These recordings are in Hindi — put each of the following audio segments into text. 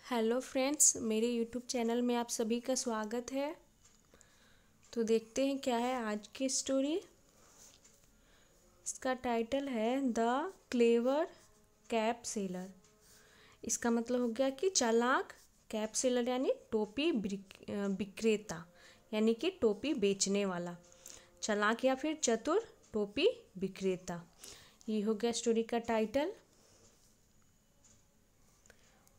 हेलो फ्रेंड्स, मेरे यूट्यूब चैनल में आप सभी का स्वागत है। तो देखते हैं क्या है आज की स्टोरी। इसका टाइटल है द क्लेवर कैप सेलर। इसका मतलब हो गया कि चालाक कैप सेलर यानी टोपी विक्रेता, यानी कि टोपी बेचने वाला। चालाक या फिर चतुर टोपी विक्रेता, ये हो गया स्टोरी का title.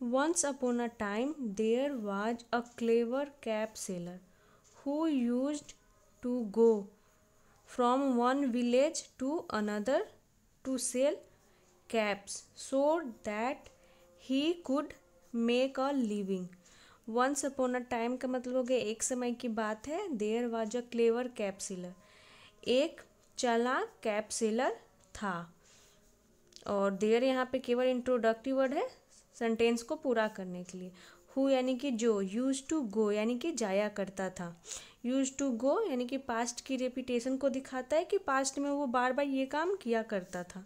Once upon a time, there was a clever cap seller who used to go from one village to another to sell caps so that he could make a living. Once upon a time का मतलब हो गया एक समय की बात है। There was a clever cap seller, एक चालाक कैप सेलर था। और देयर यहाँ पे केवल इंट्रोडक्टिव वर्ड है सेंटेंस को पूरा करने के लिए। हु यानी कि जो, यूज टू गो यानी कि जाया करता था। यूज टू गो यानी कि पास्ट की रेपिटेशन को दिखाता है कि पास्ट में वो बार बार ये काम किया करता था।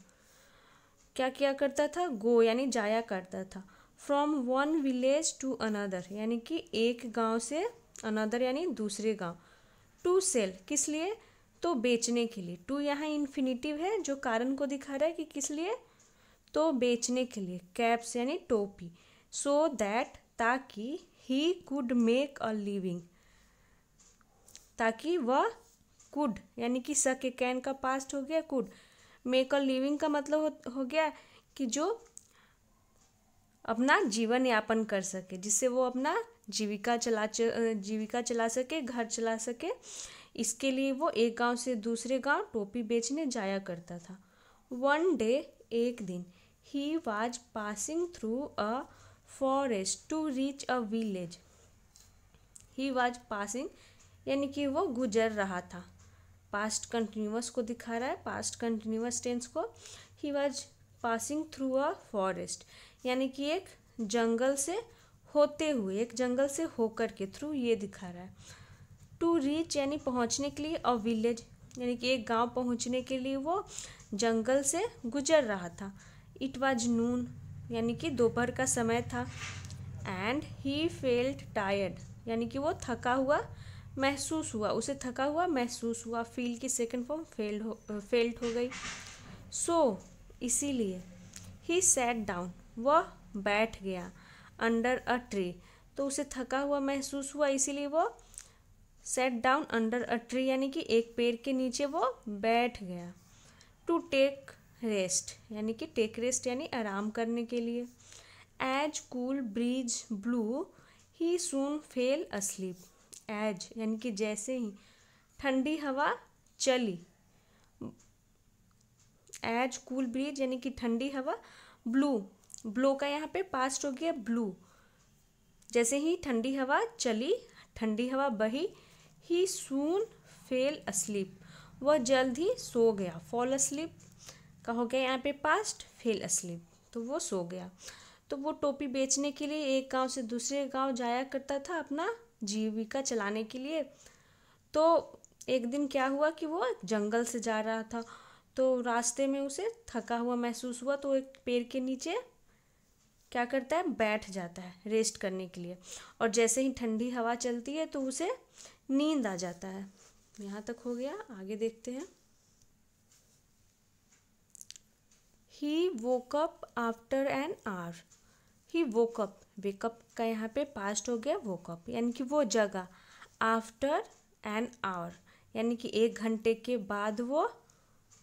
क्या किया करता था? गो यानी जाया करता था। From one village to another यानी कि एक गांव से अनदर यानी दूसरे गांव। टू सेल किस लिए? तो बेचने के लिए। टू यहाँ इन्फिनिटिव है जो कारण को दिखा रहा है कि किस लिए, तो बेचने के लिए। कैप्स यानी टोपी। सो दैट ताकि, he could make a living ताकि वह, कुड यानी कि सके, कैन का पास्ट हो गया कुड, मेक अ लिविंग का मतलब हो गया कि जो अपना जीवन यापन कर सके, जिससे वो अपना जीविका चला सके, घर चला सके। इसके लिए वो एक गांव से दूसरे गांव टोपी बेचने जाया करता था। वन डे एक दिन, he was passing through a forest to reach a village. He was passing यानी कि वो गुजर रहा था। पास्ट कंटिन्यूअस को दिखा रहा है, पास्ट कंटिन्यूअस टेंस को। ही was passing through a forest यानी कि एक जंगल से होते हुए, एक जंगल से होकर के, थ्रू ये दिखा रहा है। टू रीच यानी पहुंचने के लिए, अ विलेज यानी कि एक गांव पहुंचने के लिए वो जंगल से गुजर रहा था। इट वाज नून यानी कि दोपहर का समय था। एंड ही फेल्ट टायर्ड यानी कि वो थका हुआ महसूस हुआ, उसे थका हुआ महसूस हुआ। फील की सेकंड फॉर्म फेल्ट हो गई। सो इसीलिए, ही सैट डाउन वह बैठ गया, अंडर अ ट्री तो उसे थका हुआ महसूस हुआ, इसीलिए वो set down under a tree यानी कि एक पेड़ के नीचे वो बैठ गया। टू टेक रेस्ट यानी कि टेक रेस्ट यानी आराम करने के लिए। एज कूल ब्रीज ब्लू ही सून फेल अस्लीप। एज यानी कि जैसे ही ठंडी हवा चली, एज कूल ब्रीज यानी कि ठंडी हवा, ब्लू ब्लो का यहाँ पे पास्ट हो गया ब्लू। जैसे ही ठंडी हवा चली, ठंडी हवा बही, ही सून फेल अस्लीप वह जल्द ही सो गया। फॉल अस्लीप का हो गया यहाँ पे पास्ट, फेल अस्लीप तो वो सो गया। तो वो टोपी बेचने के लिए एक गांव से दूसरे गांव जाया करता था अपना जीविका चलाने के लिए। तो एक दिन क्या हुआ कि वो जंगल से जा रहा था, तो रास्ते में उसे थका हुआ महसूस हुआ, तो एक पेड़ के नीचे क्या करता है, बैठ जाता है रेस्ट करने के लिए। और जैसे ही ठंडी हवा चलती है तो उसे नींद आ जाता है। यहाँ तक हो गया, आगे देखते हैं। He woke up after an hour. He woke up, wake up का यहाँ पे पास्ट हो गया वोकअप यानी कि वो जगा। आफ्टर एन आवर यानी कि एक घंटे के बाद वो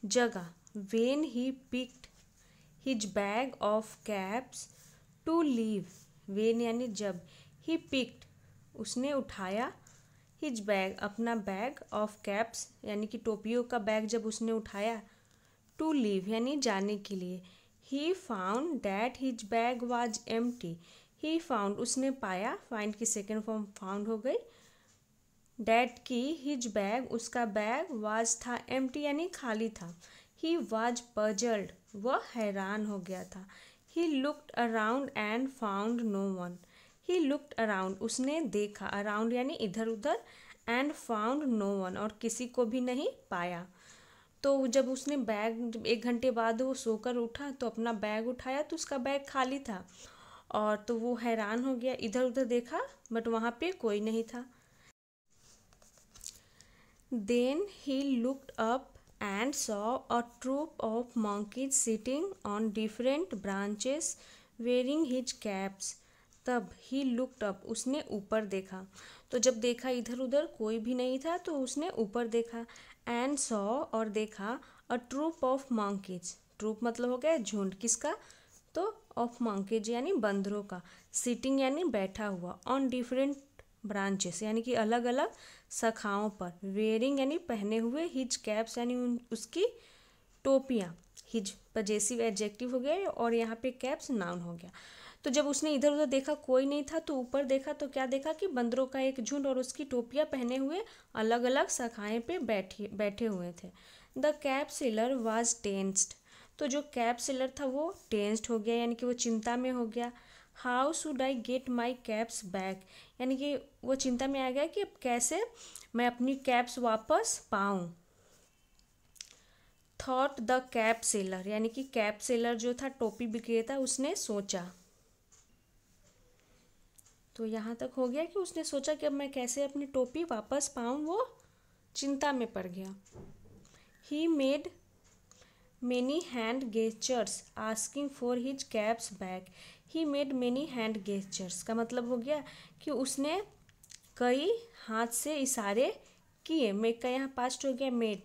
जगा। When he picked his bag of caps to leave. When यानी जब, ही पिक्ड उसने उठाया, हिज बैग अपना बैग, ऑफ कैप्स यानी कि टोपियों का बैग जब उसने उठाया, टू लीव यानी जाने के लिए। He found that his bag was empty. He found उसने पाया, फाइंड की सेकेंड फॉर्म फाउंड हो गई। डैट की हिज बैग उसका बैग, वाज था, एम्प्टी यानी खाली था। ही वाज पजल्ड वह हैरान हो गया था। He looked around and found no one. He looked around उसने देखा, अराउंड यानी इधर उधर, एंड फाउंड नो वन और किसी को भी नहीं पाया। तो जब उसने बैग, जब एक घंटे बाद वो सोकर उठा तो अपना बैग उठाया तो उसका बैग खाली था और तो वो हैरान हो गया, इधर उधर देखा बट वहाँ पे कोई नहीं था। Then he looked up and saw a troop of monkeys sitting on different branches wearing his caps. तब he looked up, उसने ऊपर देखा। तो जब देखा इधर उधर कोई भी नहीं था तो उसने ऊपर देखा। and saw और देखा a troop of monkeys, troop मतलब हो गया झुंड, किसका? तो of monkeys यानी बंदरों का, sitting यानी बैठा हुआ, on different ब्रांचेस यानी कि अलग अलग शाखाओं पर, वेयरिंग यानी पहने हुए, हिज कैप्स यानी उसकी टोपियाँ, हिज पजेसिव एडजेक्टिव हो गया और यहाँ पे कैप्स नाउन हो गया। तो जब उसने इधर उधर देखा कोई नहीं था तो ऊपर देखा तो क्या देखा कि बंदरों का एक झुंड और उसकी टोपियाँ पहने हुए अलग अलग शाखाएं पे बैठे हुए थे। The cap seller was tensed, तो जो कैप सेलर था वो टेंस्ड हो गया यानी कि वो चिंता में हो गया। How should I get my caps back, यानी कि वो चिंता में आ गया कि अब कैसे मैं अपनी कैप्स वापस पाऊँ। थॉट द कैप सेलर, यानी कि कैप सेलर जो था टोपी विक्रेता, उसने सोचा। तो यहाँ तक हो गया कि उसने सोचा कि अब मैं कैसे अपनी टोपी वापस पाऊँ, वो चिंता में पड़ गया। He made many hand gestures asking for his caps back. He made many hand gestures का मतलब हो गया कि उसने कई हाथ से इशारे किए। मेक का यहाँ पास्ट हो गया made.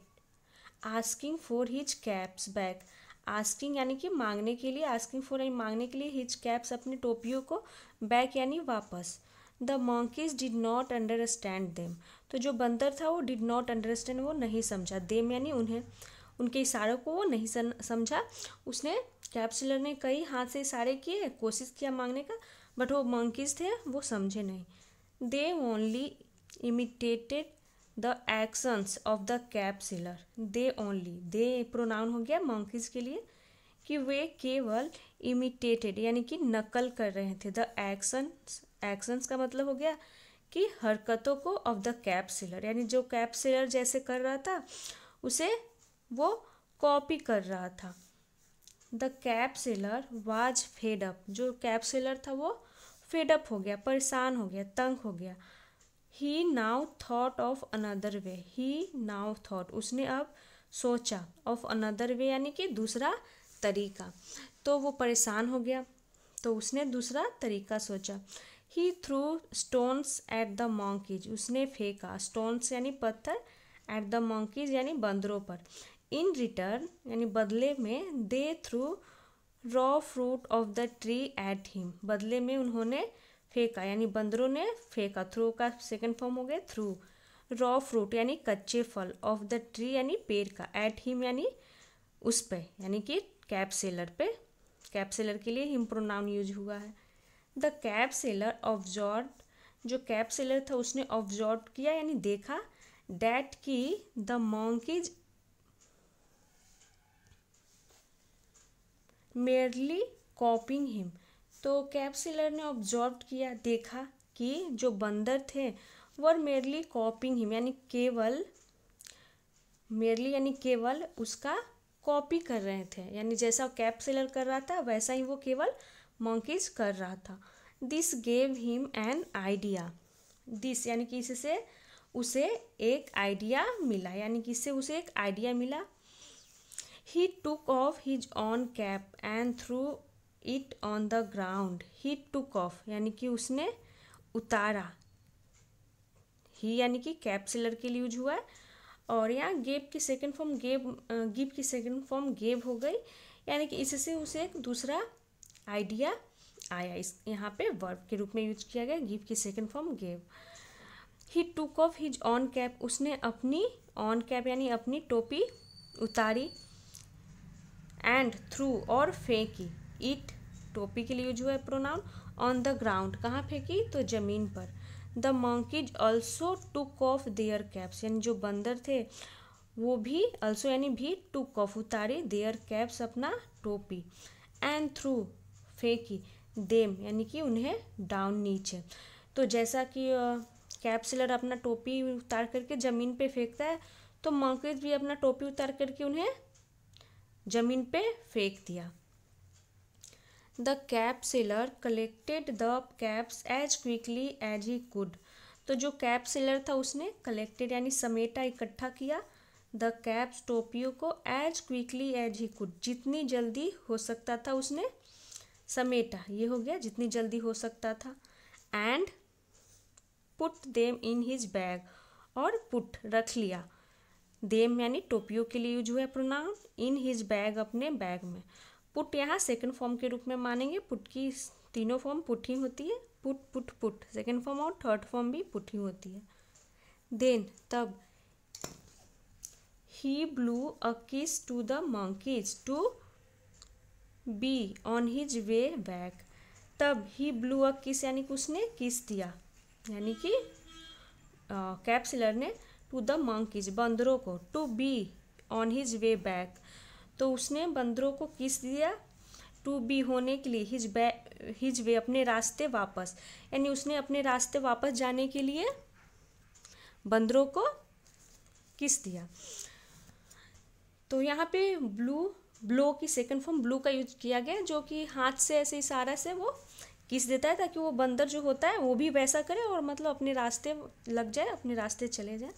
Asking for his caps back, asking यानी कि मांगने के लिए, आस्किंग फॉर यानी मांगने के लिए, हिज कैप्स अपनी टोपियों को, बैक यानी वापस। The monkeys did not understand them, तो जो बंदर था वो डिड नॉट अंडरस्टैंड, वो नहीं समझा, देम यानी उन्हें, उनके इशारों को वो नहीं समझा। उसने कैप सेलर ने कई हाथ से इशारे किए, कोशिश किया मांगने का, बट वो मंकीज थे वो समझे नहीं। They only imitated the actions of the cap seller. They only, they pronoun हो गया मंकीज के लिए कि वे केवल इमिटेटेड यानी कि नकल कर रहे थे। द एक्शंस, एक्शंस का मतलब हो गया कि हरकतों को, ऑफ द कैप सेलर यानी जो कैप सेलर जैसे कर रहा था उसे वो कॉपी कर रहा था। The cap seller was fed up, जो कैप सेलर था वो फेड अप हो गया, परेशान हो गया, तंग हो गया। He now thought of another way, he now thought, उसने अब सोचा, ऑफ अनदर वे यानी कि दूसरा तरीका। तो वो परेशान हो गया तो उसने दूसरा तरीका सोचा। He threw stones at the monkeys, उसने फेंका, स्टोन्स यानी पत्थर, एट द monkeys यानी बंदरों पर। इन रिटर्न यानी बदले में, they threw raw fruit of the tree at him, बदले में उन्होंने फेंका यानी बंदरों ने फेंका, थ्रो का सेकंड फॉर्म हो गया थ्रू। रॉ फ्रूट यानी कच्चे फल, ऑफ द ट्री यानी पेड़ का, एट हिम यानी उस पे, यानी कि कैप सेलर पे, कैप सेलर के लिए हिम प्रोनाउन यूज हुआ है। द कैप सेलर ऑब्जर्व, जो कैप सेलर था उसने ऑब्जर्व किया यानी देखा, डैट की द monkeys मेयरली कॉपिंग हिम, तो कैप सेलर ने ऑब्जर्व किया, देखा कि जो बंदर थे वर मेयरली कॉपिंग हिम यानी केवल, मेयरली यानी केवल उसका कॉपी कर रहे थे, यानी जैसा कैप सेलर कर रहा था वैसा ही वो केवल मंकीज कर रहा था। This gave him an idea, this यानी कि इससे उसे एक आइडिया मिला, यानी कि इससे उसे एक आइडिया मिला। He took off his own cap and threw it on the ground. He took off यानी कि उसने उतारा, ही यानी कि कैप सेलर के लिए यूज हुआ है, और यहाँ गेव की सेकंड फॉर्म गिव की सेकंड फॉर्म गेव हो गई, यानी कि इससे उसे एक दूसरा आइडिया आया, इस यहाँ पे वर्ब के रूप में यूज किया गया, गिव की second form gave. He took off his on cap, उसने अपनी ऑन कैप यानी अपनी टोपी उतारी, एंड थ्रू और फेंकी, इट टोपी के लिए यूज हुआ है प्रोनाउन, ऑन द ग्राउंड, कहाँ फेंकी तो जमीन पर। The monkeys also took of their caps, यानी जो बंदर थे वो भी, ऑल्सो यानी भी, टुक ऑफ उतारी, देयर कैप्स अपना टोपी, एंड थ्रू फेंकी, देम यानी कि उन्हें डाउन नीचे। तो जैसा कि कैप सेलर अपना टोपी उतार करके ज़मीन पे फेंकता है, तो monkeys भी अपना टोपी उतार करके उन्हें ज़मीन पे फेंक दिया। The cap seller collected the caps as quickly as he could. तो जो कैप सेलर था उसने कलेक्टेड यानी समेटा, इकट्ठा किया, द कैप्स टोपियों को, as quickly as he could जितनी जल्दी हो सकता था उसने समेटा, ये हो गया जितनी जल्दी हो सकता था, and put them in his bag, और पुट रख लिया, देम यानी टोपियों के लिए यूज हुआ है प्रोनाउन, इन हिज बैग अपने बैग में। पुट यहाँ सेकंड फॉर्म के रूप में मानेंगे, पुट की तीनों फॉर्म पुट ही होती है, put put put second form और थर्ड फॉर्म भी पुट ही होती है। देन तब he blew a kiss to the monkeys to be on his way back. तब ही ब्लू अ किस यानी कि उसने किस दिया, यानी कि कैप सेलर ने टू द मंकीज बंदरों को, to be on his way back, तो उसने बंदरों को किस दिया, टू बी होने के लिए, हिज वे अपने रास्ते वापस, यानी उसने अपने रास्ते वापस जाने के लिए बंदरों को किस दिया। तो यहाँ पे ब्लो की सेकंड फॉर्म ब्लू का यूज किया गया, जो कि हाथ से ऐसे इशारा से वो किस देता है ताकि वो बंदर जो होता है वो भी वैसा करे और मतलब अपने रास्ते लग जाए, अपने रास्ते चले जाए।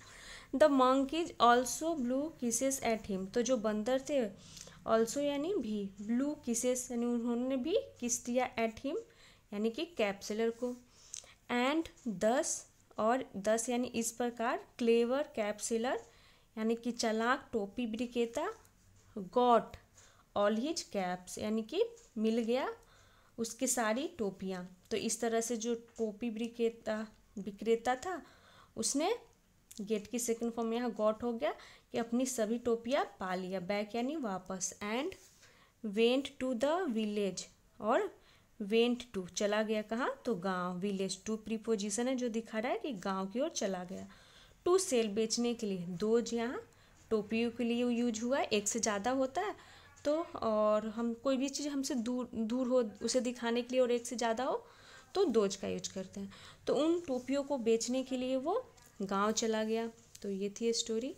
The monkeys also blue kisses at him, तो जो बंदर थे ऑल्सो यानी भी, ब्लू किसेस यानी उन्होंने भी किस दिया एट हिम यानी कि कैप सेलर को, एंड दस, और दस यानी इस प्रकार, क्लेवर कैप सेलर यानी कि चालाक टोपी विक्रेता, गॉट ऑल हिज कैप्स यानी कि मिल गया उसकी सारी टोपियाँ। तो इस तरह से जो टोपी विक्रेता था उसने गेट की सेकंड फॉर्म यहाँ गॉट हो गया कि अपनी सभी टोपियाँ पा लिया, बैक यानी वापस, and went to the village, और वेंट टू चला गया कहाँ, तो गांव, विलेज टू प्रीपोजिशन है जो दिखा रहा है कि गांव की ओर चला गया। टू सेल बेचने के लिए, दो यहाँ टोपियों के लिए यूज हुआ है, एक से ज़्यादा होता है तो, और हम कोई भी चीज़ हमसे दूर हो उसे दिखाने के लिए और एक से ज़्यादा हो तो दोज का यूज करते हैं। तो उन टोपियों को बेचने के लिए वो गांव चला गया। तो ये थी स्टोरी,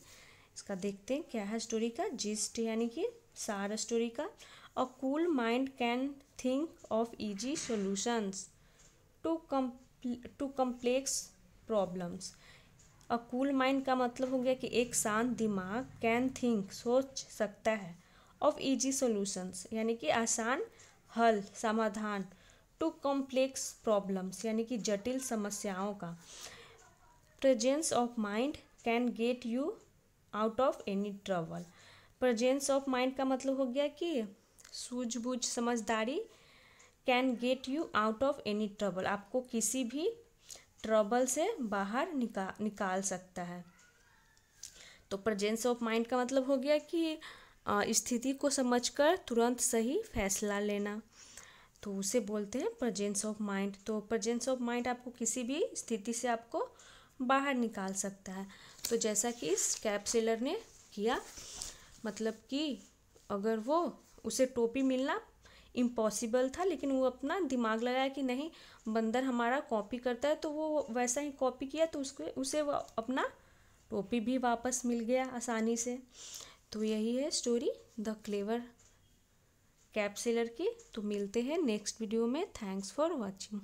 इसका देखते हैं क्या है स्टोरी का जिस्ट यानी कि सार स्टोरी का। A cool mind can think of easy solutions to complex problems. A cool mind का मतलब हो गया कि एक शांत दिमाग, कैन थिंक सोच सकता है, ऑफ इजी सॉल्यूशंस यानी कि आसान हल समाधान, टू कॉम्प्लेक्स प्रॉब्लम्स यानी कि जटिल समस्याओं का। Presence of mind can get you out of any trouble. Presence of mind का मतलब हो गया कि सूझबूझ समझदारी, can get you out of any trouble आपको किसी भी ट्रबल से बाहर निकाल सकता है। तो प्रेजेंस ऑफ माइंड का मतलब हो गया कि स्थिति को समझकर तुरंत सही फैसला लेना, तो उसे बोलते हैं प्रेजेंस ऑफ माइंड। तो प्रेजेंस ऑफ माइंड आपको किसी भी स्थिति से आपको बाहर निकाल सकता है। तो जैसा कि इस कैप सेलर ने किया, मतलब कि अगर वो उसे टोपी मिलना इम्पॉसिबल था लेकिन वो अपना दिमाग लगाया कि नहीं बंदर हमारा कॉपी करता है, तो वो वैसा ही कॉपी किया, तो उसे वो अपना टोपी भी वापस मिल गया आसानी से। तो यही है story the clever cap seller की। तो मिलते हैं नेक्स्ट वीडियो में। Thanks for watching.